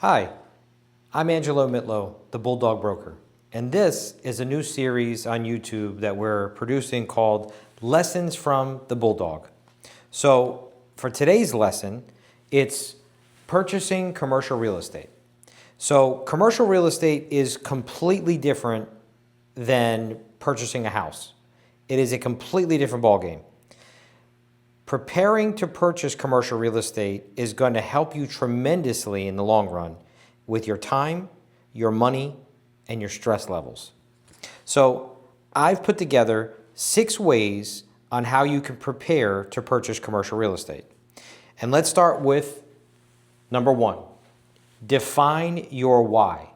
Hi, I'm Angelo Mitlow, the Bulldog Broker, and this is a new series on YouTube that we're producing called Lessons from the Bulldog. So for today's lesson, it's purchasing commercial real estate. So commercial real estate is completely different than purchasing a house. It is a completely different ballgame. Preparing to purchase commercial real estate is going to help you tremendously in the long run with your time, your money, and your stress levels. So I've put together 6 ways on how you can prepare to purchase commercial real estate. And let's start with number 1. Define your why.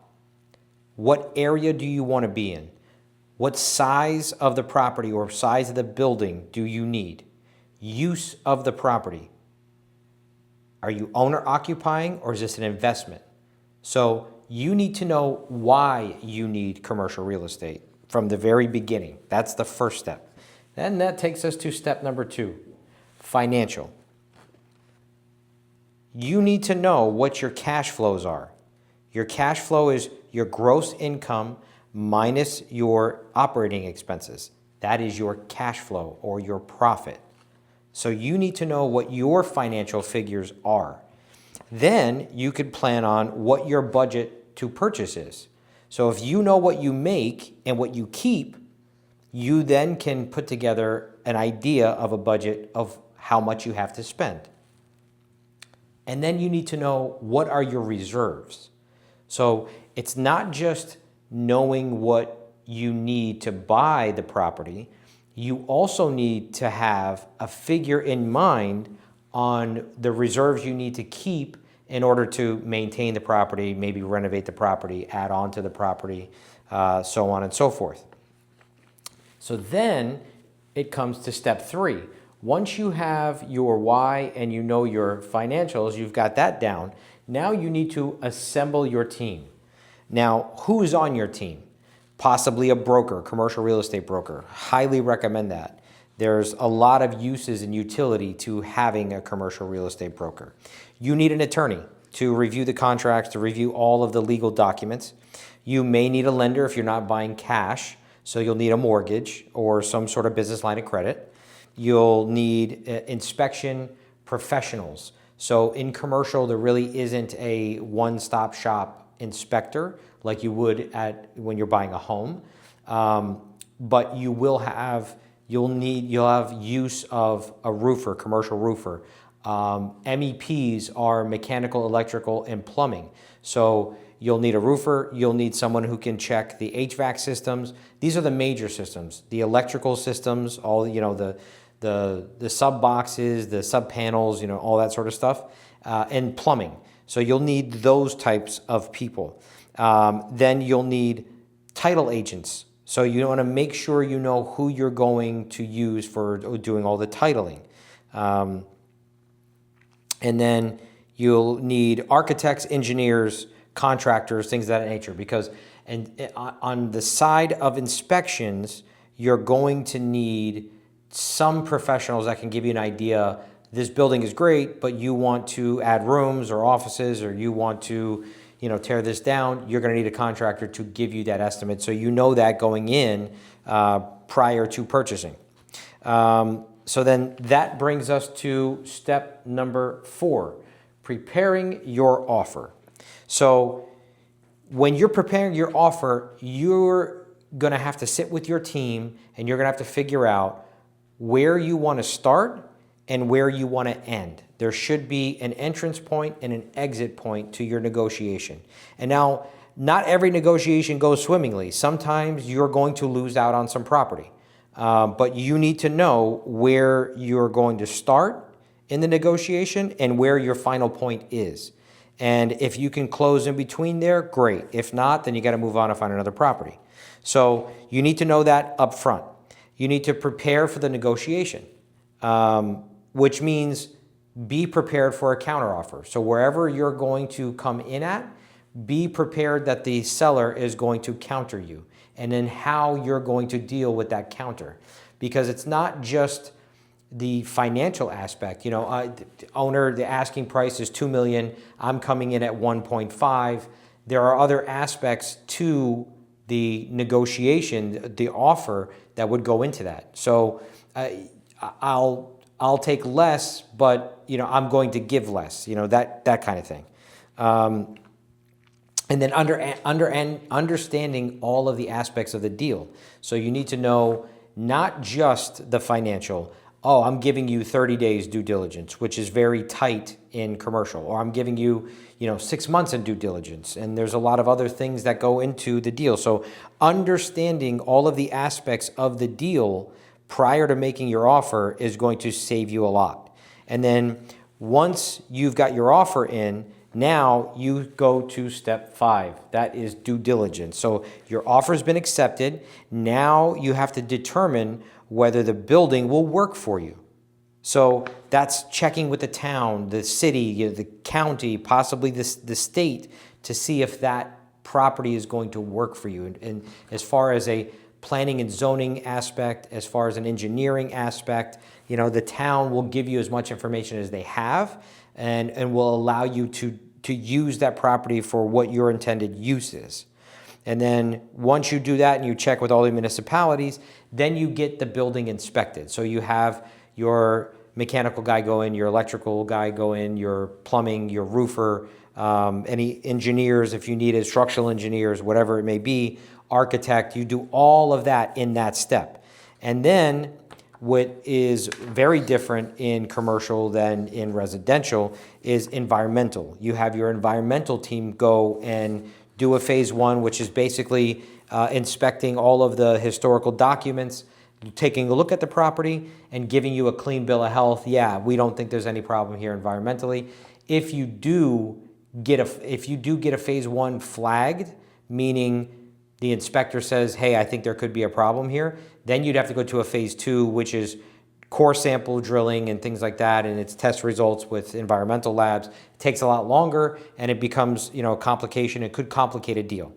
What area do you want to be in? What size of the property or size of the building do you need? Use of the property. Are you owner occupying or is this an investment? So you need to know why you need commercial real estate from the very beginning. That's the first step. Then that takes us to step number 2, financial. You need to know what your cash flows are. Your cash flow is your gross income minus your operating expenses. That is your cash flow or your profit. So you need to know what your financial figures are. Then you could plan on what your budget to purchase is. So if you know what you make and what you keep, you then can put together an idea of a budget of how much you have to spend. And then you need to know what are your reserves. So it's not just knowing what you need to buy the property. You also need to have a figure in mind on the reserves you need to keep in order to maintain the property, maybe renovate the property, add on to the property, so on and so forth. So then it comes to step 3. Once you have your why and you know your financials, you've got that down. Now you need to assemble your team. Now, who's on your team? Possibly a broker, commercial real estate broker. Highly recommend that. There's a lot of uses and utility to having a commercial real estate broker. You need an attorney to review the contracts, to review all of the legal documents. You may need a lender if you're not buying cash, so you'll need a mortgage or some sort of business line of credit. You'll need inspection professionals. So in commercial, there really isn't a one-stop shop inspector like you would when you're buying a home, but you'll have use of a roofer, commercial roofer. MEPs are mechanical, electrical, and plumbing. So you'll need a roofer. You'll need someone who can check the HVAC systems. These are the major systems, the electrical systems, all the sub boxes, the sub panels, all that sort of stuff, and plumbing. So you'll need those types of people. Then you'll need title agents. So you want to make sure you know who you're going to use for doing all the titling. And then you'll need architects, engineers, contractors, things of that nature. Because on the side of inspections, you're going to need some professionals that can give you an idea. This building is great, but you want to add rooms or offices, or you want to tear this down. You're going to need a contractor to give you that estimate, so you know that going in prior to purchasing. So then that brings us to step number 4, preparing your offer. So when you're preparing your offer, you're going to have to sit with your team and you're going to have to figure out where you want to start and where you want to end. There should be an entrance point and an exit point to your negotiation. And now, not every negotiation goes swimmingly. Sometimes you're going to lose out on some property. But you need to know where you're going to start in the negotiation and where your final point is. And if you can close in between there, great. If not, then you got to move on and find another property. So you need to know that up front. You need to prepare for the negotiation, which means be prepared for a counteroffer. So wherever you're going to come in at, be prepared that the seller is going to counter you, and then how you're going to deal with that counter. Because it's not just the financial aspect. The owner, the asking price is $2 million. I'm coming in at 1.5. There are other aspects to the negotiation, the offer that would go into that. So I'll take less, but I'm going to give less. That kind of thing. And then understanding all of the aspects of the deal. So you need to know not just the financial. Oh, I'm giving you 30 days due diligence, which is very tight in commercial, or I'm giving you, 6 months in due diligence. And there's a lot of other things that go into the deal. So understanding all of the aspects of the deal prior to making your offer is going to save you a lot. And then once you've got your offer in, now you go to step 5. That is due diligence. So your offer has been accepted. Now you have to determine whether the building will work for you. So that's checking with the town, the city, the county, possibly the state, to see if that property is going to work for you. And as far as a planning and zoning aspect, as far as an engineering aspect, the town will give you as much information as they have, and will allow you to use that property for what your intended use is. And then once you do that and you check with all the municipalities, then you get the building inspected. So you have your mechanical guy go in, your electrical guy go in, your plumbing, your roofer, any engineers if you needed, structural engineers, whatever it may be, architect. You do all of that in that step. And then what is very different in commercial than in residential is environmental. You have your environmental team go and do a phase 1, which is basically inspecting all of the historical documents, taking a look at the property and giving you a clean bill of health. Yeah, we don't think there's any problem here environmentally. If you do get a phase 1 flagged, meaning the inspector says, hey, I think there could be a problem here, then you'd have to go to a phase 2, which is core sample drilling and things like that, and it's test results with environmental labs. It takes a lot longer, and it becomes a complication. It could complicate a deal.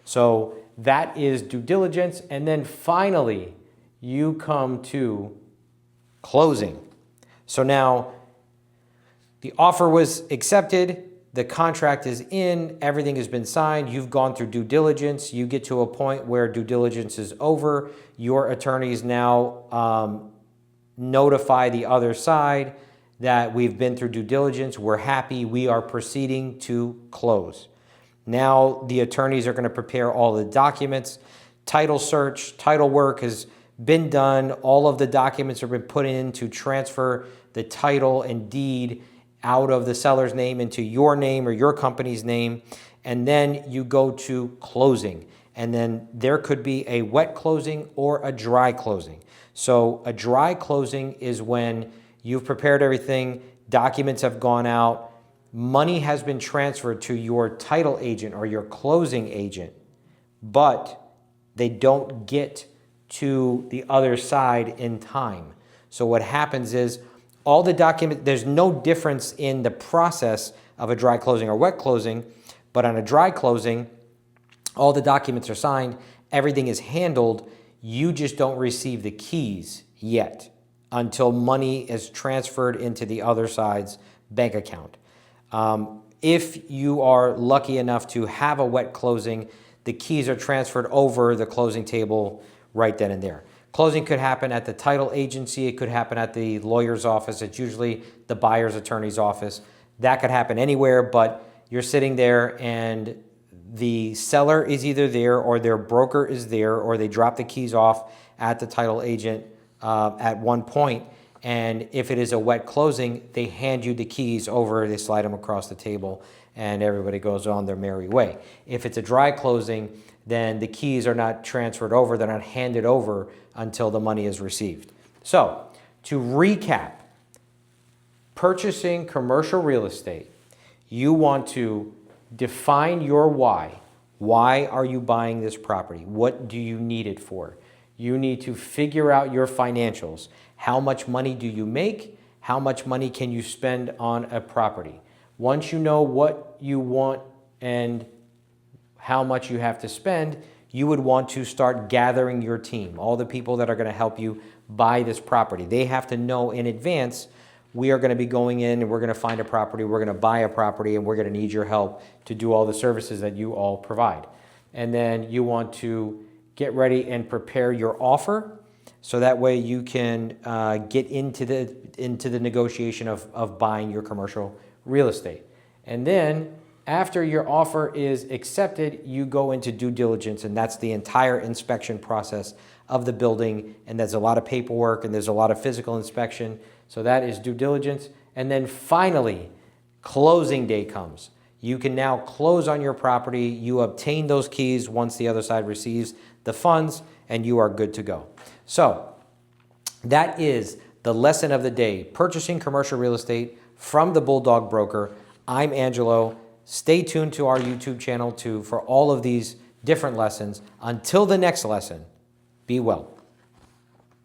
So that is due diligence. And then finally, you come to closing. So now the offer was accepted. The contract is in, everything has been signed, you've gone through due diligence, you get to a point where due diligence is over, your attorneys now notify the other side that we've been through due diligence, we're happy, we are proceeding to close. Now the attorneys are going to prepare all the documents, title search, title work has been done, all of the documents have been put in to transfer the title and deed out of the seller's name into your name or your company's name, and then you go to closing. And then there could be a wet closing or a dry closing. So a dry closing is when you've prepared everything, documents have gone out, money has been transferred to your title agent or your closing agent, but they don't get to the other side in time. So what happens is all the documents, there's no difference in the process of a dry closing or wet closing, but on a dry closing, all the documents are signed, everything is handled, you just don't receive the keys yet until money is transferred into the other side's bank account. If you are lucky enough to have a wet closing, the keys are transferred over the closing table right then and there. Closing could happen at the title agency. It could happen at the lawyer's office. It's usually the buyer's attorney's office. That could happen anywhere, but you're sitting there and the seller is either there or their broker is there, or they drop the keys off at the title agent at one point. And if it is a wet closing, they hand you the keys over, they slide them across the table, and everybody goes on their merry way. If it's a dry closing, then the keys are not transferred over, they're not handed over until the money is received. So, to recap, purchasing commercial real estate, you want to define your why. Why are you buying this property? What do you need it for? You need to figure out your financials. How much money do you make? How much money can you spend on a property? Once you know what you want and how much you have to spend, you would want to start gathering your team, all the people that are going to help you buy this property. They have to know in advance, we are going to be going in and we're going to find a property, we're going to buy a property, and we're going to need your help to do all the services that you all provide. And then you want to get ready and prepare your offer, so that way you can get into the negotiation of buying your commercial real estate. And then after your offer is accepted, you go into due diligence, and that's the entire inspection process of the building. And there's a lot of paperwork and there's a lot of physical inspection. So that is due diligence. And then finally, closing day comes. You can now close on your property. You obtain those keys once the other side receives the funds, and you are good to go. So that is the lesson of the day: purchasing commercial real estate from the Bulldog Broker. I'm Angelo. Stay tuned to our YouTube channel for all of these different lessons. Until the next lesson, be well.